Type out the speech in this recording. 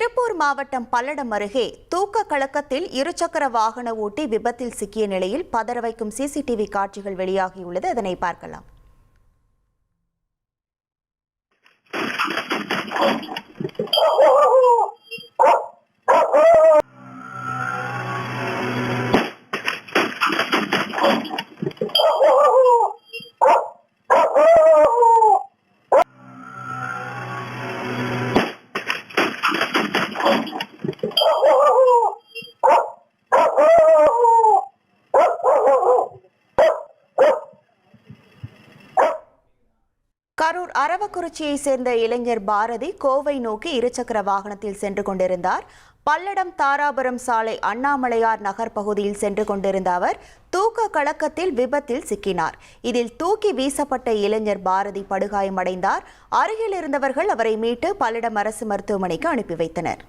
திருப்பூர் மாவட்டம் பல்லடம் அருகே தூக்க கலக்கத்தில் இருசக்கர வாகன ஓட்டி விபத்தில் சிக்கிய நிலையில் பதற வைக்கும் சிசிடிவி காட்சிகள் வெளியாகியுள்ளது. அதனை பார்க்கலாம். கரூர் அரவக்குறிச்சியை சேர்ந்த இளைஞர் பாரதி கோவை நோக்கி இருசக்கர வாகனத்தில் சென்று கொண்டிருந்தார். பல்லடம் தாராபுரம் சாலை அண்ணாமலையார் நகர் பகுதியில் சென்று கொண்டிருந்த அவர் தூக்க கலக்கத்தில் விபத்தில் சிக்கினார். இதில் தூக்கி வீசப்பட்ட இளைஞர் பாரதி படுகாயமடைந்தார். அருகில் இருந்தவர்கள் அவரை மீட்டு பல்லடம் அரசு மருத்துவமனைக்கு அனுப்பி வைத்தனர்.